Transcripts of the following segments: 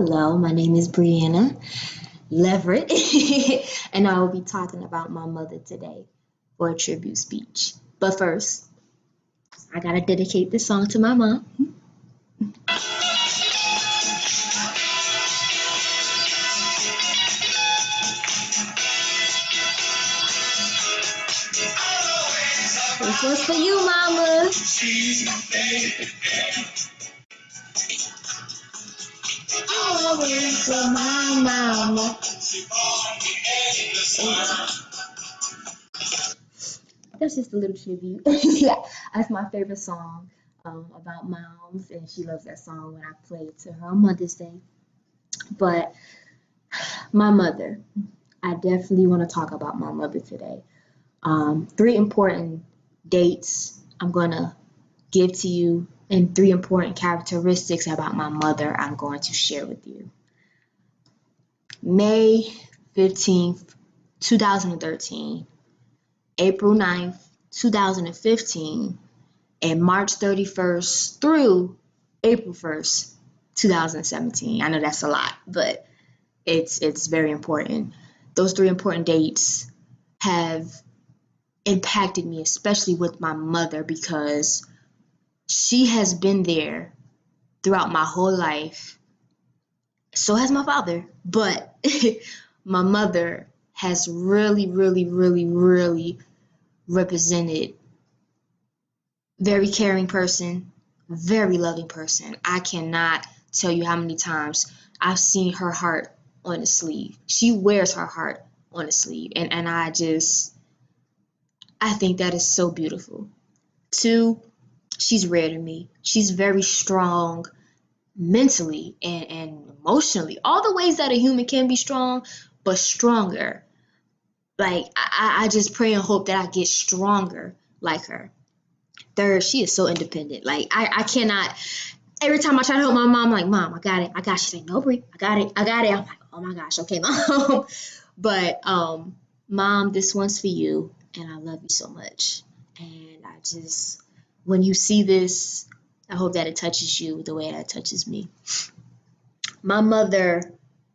Hello, my name is Brianna Leverett, and I will be talking about my mother today for a tribute speech. But first, I gotta dedicate this song to my mom. This one's for you, mama. Always for my mama. That's just a little tribute. Yeah, that's my favorite song about moms, and she loves that song when I play it to her on Mother's Day. But my mother, I definitely want to talk about my mother today. Three important dates I'm going to give to you, and three important characteristics about my mother I'm going to share with you. May 15th, 2013, April 9th, 2015, and March 31st through April 1st, 2017. I know that's a lot, but it's very important. Those three important dates have impacted me, especially with my mother, because she has been there throughout my whole life. So has my father, but my mother has really, really, really, really represented very caring person, very loving person. I cannot tell you how many times I've seen her heart on a sleeve. She wears her heart on a sleeve, and I think that is so beautiful. Two, she's rare to me. She's very strong mentally and emotionally, all the ways that a human can be strong, but stronger. Like, I just pray and hope that I get stronger like her. Third, she is so independent. Like, I cannot, every time I try to help my mom, I'm like, Mom, I got it. She's like, no, Brie, I got it. I'm like, oh my gosh, okay, Mom. But, Mom, this one's for you, and I love you so much. And when you see this, I hope that it touches you the way that it touches me. My mother,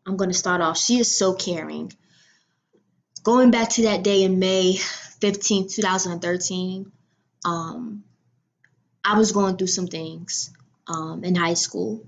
I'm going to start off, she is so caring. Going back to that day in May 15th, 2013, I was going through some things in high school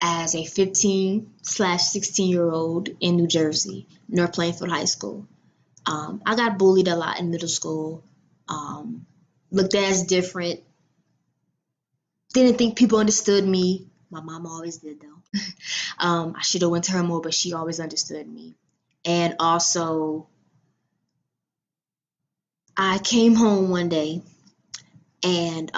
as a 15/16-year-old in New Jersey, North Plainfield High School. I got bullied a lot in middle school, looked at as different, didn't think people understood me. My mom always did, though. I should have went to her more, but she always understood me. And also, I came home one day and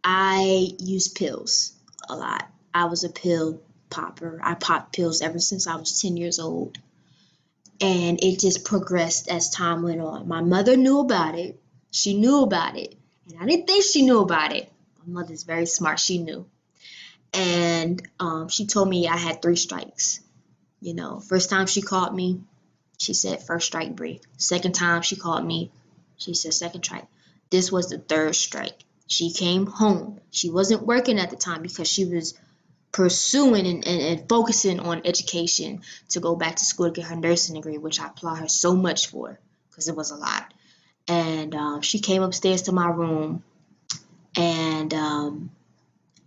I used pills a lot. I was a pill popper. I popped pills ever since I was 10 years old. And it just progressed as time went on. My mother knew about it. She knew about it. And I didn't think she knew about it. My mother's very smart. She knew. And she told me I had 3 strikes. You know, first time she called me, she said, first strike, Bree. Second time she called me, she said, second strike. This was the third strike. She came home. She wasn't working at the time because she was pursuing and focusing on education to go back to school to get her nursing degree, which I applaud her so much for because it was a lot. And she came upstairs to my room, and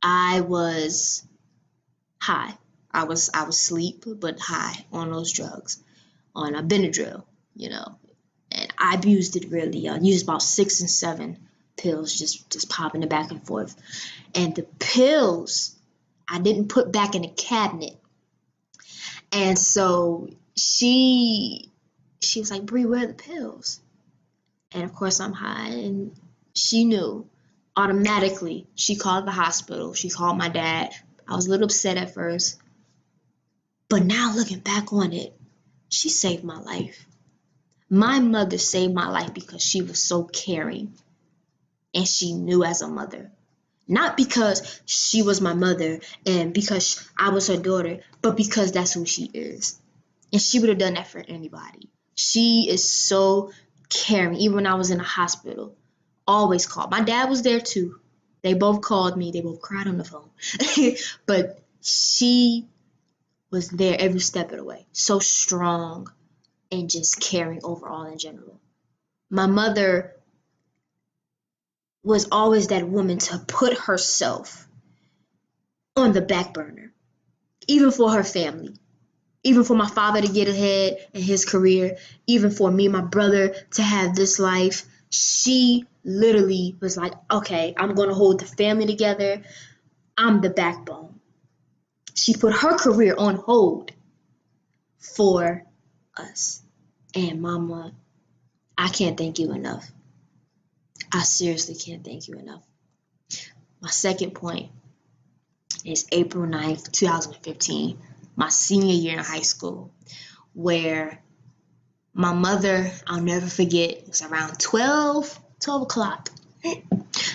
I was high. I was asleep, but high on those drugs, on a Benadryl, you know. And I abused it really. I used about 6 and 7 pills, just popping it back and forth. And the pills I didn't put back in the cabinet. And so she was like, Bree, where are the pills? And of course I'm high, and she knew automatically. She called the hospital. She called my dad. I was a little upset at first, but now looking back on it, she saved my life. My mother saved my life because she was so caring, and she knew as a mother. Not because she was my mother and because I was her daughter, but because that's who she is. And she would have done that for anybody. She is so caring. Even when I was in the hospital, always called. My dad was there too. They both called me. They both cried on the phone. But She was there every step of the way. So strong and just caring overall in general. My mother was always that woman to put herself on the back burner, even for her family, even for my father to get ahead in his career, even for me and my brother to have this life. She literally was like, okay, I'm going to hold the family together. I'm the backbone. She put her career on hold for us. And mama, I can't thank you enough. I seriously can't thank you enough. My second point is April 9th, 2015, my senior year in high school, where my mother, I'll never forget, it was around 12 o'clock.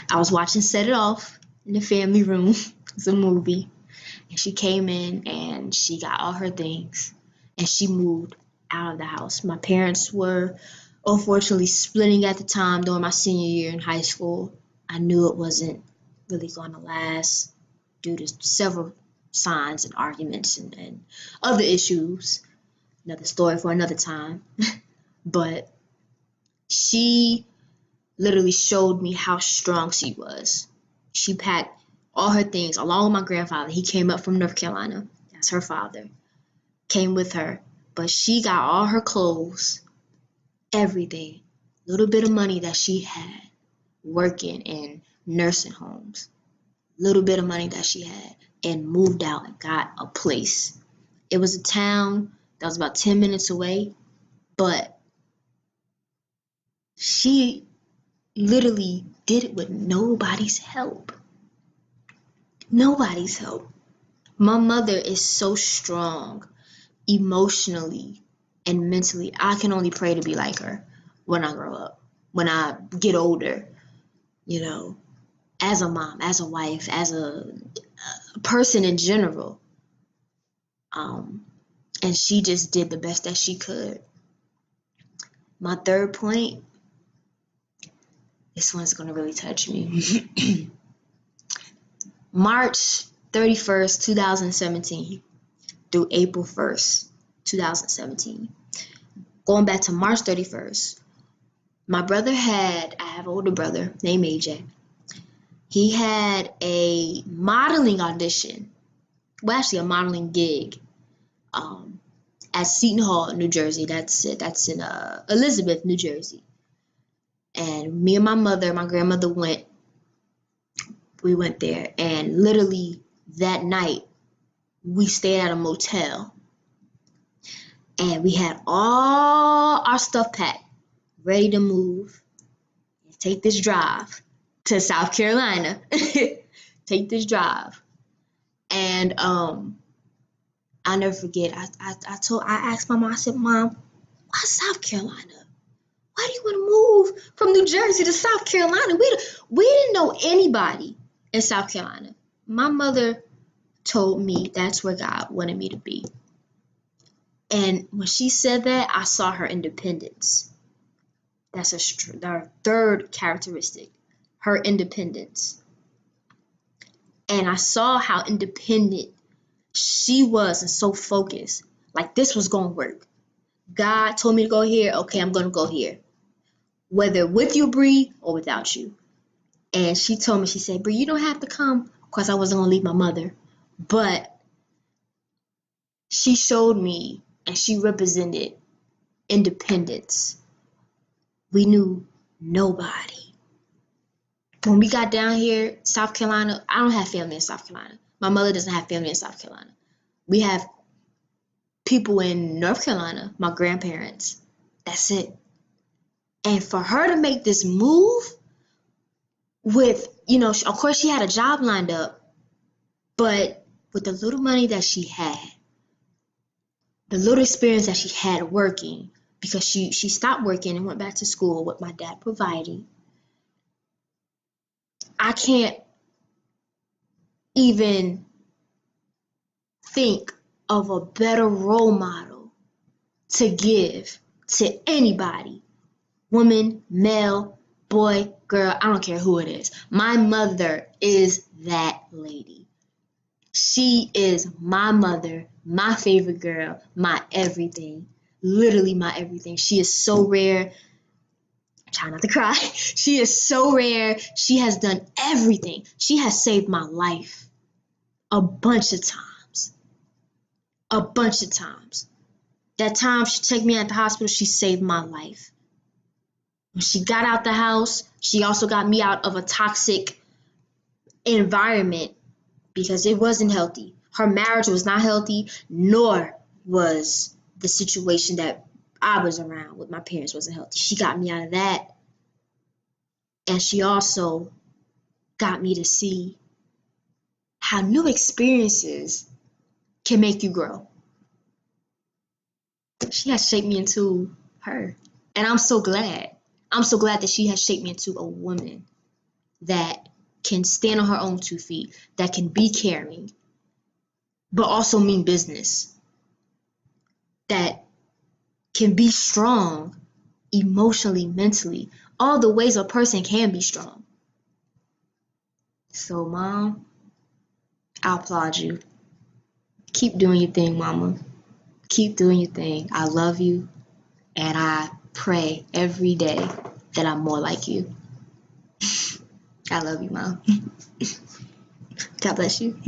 I was watching Set It Off in the family room. It's a movie. And she came in and she got all her things and she moved out of the house. My parents were unfortunately splitting at the time during my senior year in high school. I knew it wasn't really going to last due to several signs and arguments and other issues. Another story for another time. But she literally showed me how strong she was. She packed all her things along with my grandfather. He came up from North Carolina. That's her father. Came with her. But she got all her clothes, everything, little bit of money that she had working in nursing homes, little bit of money that she had, and moved out and got a place. It was a town that was about 10 minutes away, but she literally did it with nobody's help. Nobody's help. My mother is so strong emotionally and mentally. I can only pray to be like her when I grow up, when I get older, you know, as a mom, as a wife, as a person in general. And she just did the best that she could. My third point, this one's going to really touch me. March 31st, 2017 through April 1st, 2017. Going back to March 31st, my brother I have an older brother named AJ. He had a modeling audition, well, actually a modeling gig at Seton Hall, New Jersey. That's it. That's in Elizabeth, New Jersey. And me and my mother, my grandmother we went there, and literally that night we stayed at a motel and we had all our stuff packed, ready to move and take this drive to South Carolina. Take this drive. And I'll never forget, I asked my mom, I said, Mom, why South Carolina? Why do you want to move from New Jersey to South Carolina? We didn't know anybody in South Carolina. My mother told me that's where God wanted me to be. And when she said that, I saw her independence. That's our third characteristic, her independence. And I saw how independent she was and so focused. Like this was going to work. God told me to go here. Okay, I'm going to go here. Whether with you, Bree, or without you. And she told me, she said, Bree, you don't have to come. Of course, I wasn't going to leave my mother. But she showed me and she represented independence. We knew nobody. When we got down here, South Carolina, I don't have family in South Carolina. My mother doesn't have family in South Carolina. We have people in North Carolina, my grandparents. That's it. And for her to make this move with, of course she had a job lined up, but with the little money that she had, the little experience that she had working, because she stopped working and went back to school with my dad providing, I can't even think of a better role model to give to anybody, woman, male, boy, girl, I don't care who it is. My mother is that lady. She is my mother, my favorite girl, my everything. Literally my everything. She is so rare. Try not to cry. She is so rare. She has done everything. She has saved my life a bunch of times. A bunch of times. That time she checked me at the hospital, she saved my life. When she got out the house, she also got me out of a toxic environment because it wasn't healthy. Her marriage was not healthy, nor was the situation that I was around with my parents wasn't healthy. She got me out of that. And she also got me to see how new experiences can make you grow. She has shaped me into her. And I'm so glad. I'm so glad that she has shaped me into a woman that can stand on her own 2 feet, that can be caring, but also mean business, that can be strong emotionally, mentally, all the ways a person can be strong. So, Mom, I applaud you. Keep doing your thing, Mama. Keep doing your thing. I love you, and I pray every day that I'm more like you. I love you, Mom. God bless you.